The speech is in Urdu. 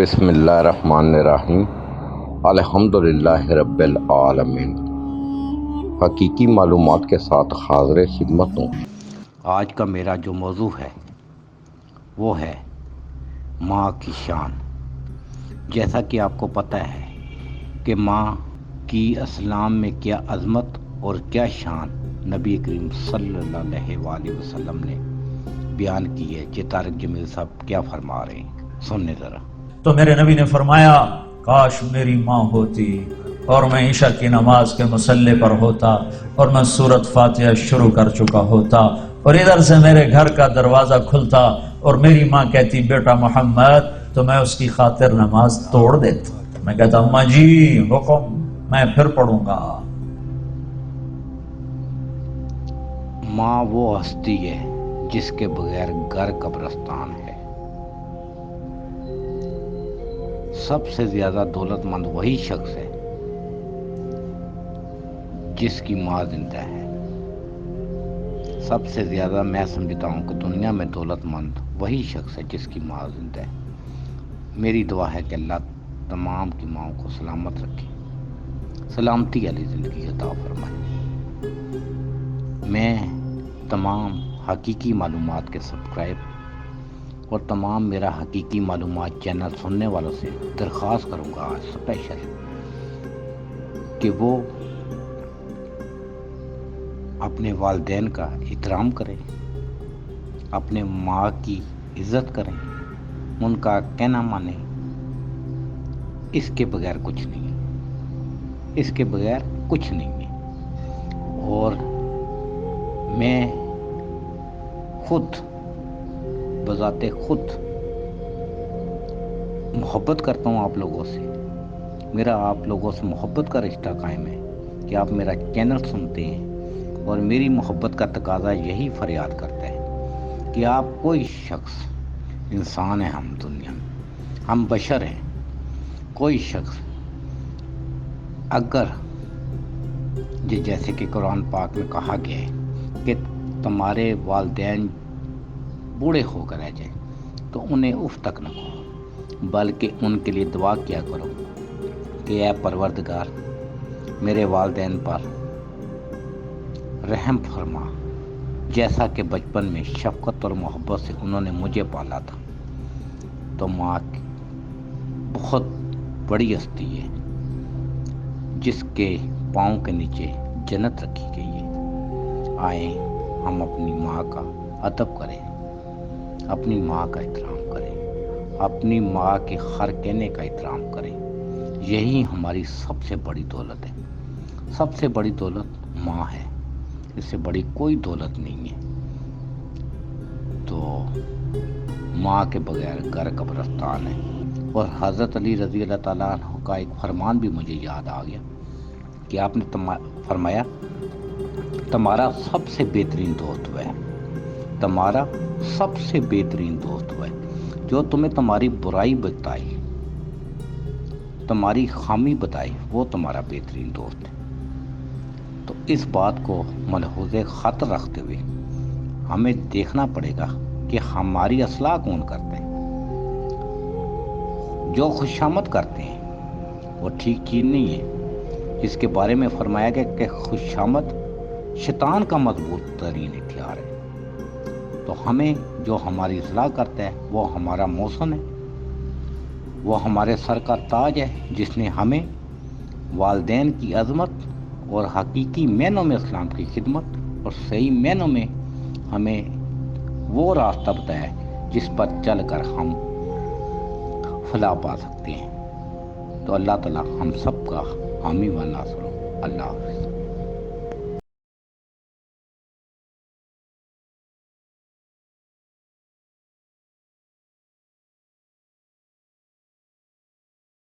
بسم اللہ الرحمن الرحیم الحمدللہ رب العالمین۔ حقیقی معلومات کے ساتھ حاضر خدمت ہوں۔ آج کا میرا جو موضوع ہے وہ ہے ماں کی شان۔ جیسا کہ آپ کو پتہ ہے کہ ماں کی اسلام میں کیا عظمت اور کیا شان نبی کریم صلی اللہ علیہ وسلم نے بیان کی ہے۔ طارق جمیل صاحب کیا فرما رہے ہیں، سننے ذرا۔ تو میرے نبی نے فرمایا کاش میری ماں ہوتی اور میں عشاء کی نماز کے مصلی پر ہوتا اور میں سورۃ فاتحہ شروع کر چکا ہوتا اور ادھر سے میرے گھر کا دروازہ کھلتا اور میری ماں کہتی بیٹا محمد، تو میں اس کی خاطر نماز توڑ دیتا۔ میں کہتا اماں جی حکم، میں پھر پڑھوں گا۔ ماں وہ ہستی ہے جس کے بغیر گھر قبرستان ہے۔ سب سے زیادہ دولت مند وہی شخص ہے جس کی ماں زندہ ہے۔ سب سے زیادہ میں سمجھتا ہوں کہ دنیا میں دولت مند وہی شخص ہے جس کی ماں زندہ ہے۔ میری دعا ہے کہ اللہ تمام کی ماؤں کو سلامت رکھے، سلامتی والی زندگی عطا فرمائے۔ میں تمام حقیقی معلومات کے سبسکرائب اور تمام میرا حقیقی معلومات چینل سننے والوں سے درخواست کروں گا آج اسپیشل کہ وہ اپنے والدین کا احترام کریں، اپنے ماں کی عزت کریں، ان کا کہنا مانیں۔ اس کے بغیر کچھ نہیں ہے، اس کے بغیر کچھ نہیں ہے۔ اور میں خود بذات خود محبت کرتا ہوں آپ لوگوں سے۔ میرا آپ لوگوں سے محبت کا رشتہ قائم ہے کہ آپ میرا چینل سنتے ہیں، اور میری محبت کا تقاضا یہی فریاد کرتا ہے کہ آپ کوئی شخص، انسان ہے ہم دنیا میں، ہم بشر ہیں، کوئی شخص اگر جیسے کہ قرآن پاک میں کہا گیا ہے کہ تمہارے والدین بوڑھے ہو کر رہ جائیں تو انہیں اف تک نہ کہو، بلکہ ان کے لیے دعا کیا کرو کہ اے پروردگار میرے والدین پر رحم فرما، جیسا کہ بچپن میں شفقت اور محبت سے انہوں نے مجھے پالا تھا۔ تو ماں بہت بڑی ہستی ہے جس کے پاؤں کے نیچے جنت رکھی گئی ہے۔ آئیں ہم اپنی ماں کا ادب کریں، اپنی ماں کا احترام کریں، اپنی ماں کے ہر کہنے کا احترام کریں۔ یہی ہماری سب سے بڑی دولت ہے۔ سب سے بڑی دولت ماں ہے، اس سے بڑی کوئی دولت نہیں ہے۔ تو ماں کے بغیر گھر قبرستان ہے۔ اور حضرت علی رضی اللہ تعالیٰ عنہ کا ایک فرمان بھی مجھے یاد آ گیا کہ آپ نے فرمایا تمہارا سب سے بہترین دوست وہ ہے، تمہارا سب سے بہترین دوست وہ ہے جو تمہیں تمہاری برائی بتائے، تمہاری خامی بتائے، وہ تمہارا بہترین دوست ہے۔ تو اس بات کو ملحوظ خاطر رکھتے ہوئے ہمیں دیکھنا پڑے گا کہ ہماری اصلاح کون کرتے ہیں۔ جو خوشامد کرتے ہیں وہ ٹھیک چیز نہیں ہے، جس کے بارے میں فرمایا گیا کہ خوشامد شیطان کا مضبوط ترین ہتھیار ہے۔ تو ہمیں جو ہماری اصلاح کرتا ہے وہ ہمارا محسن ہے، وہ ہمارے سر کا تاج ہے، جس نے ہمیں والدین کی عظمت اور حقیقی معنوں میں اسلام کی خدمت اور صحیح معنوں میں ہمیں وہ راستہ بتایا ہے جس پر چل کر ہم فلاح پا سکتے ہیں۔ تو اللہ تعالی ہم سب کا حامی و ناصر ہو۔ اللہ حافظ۔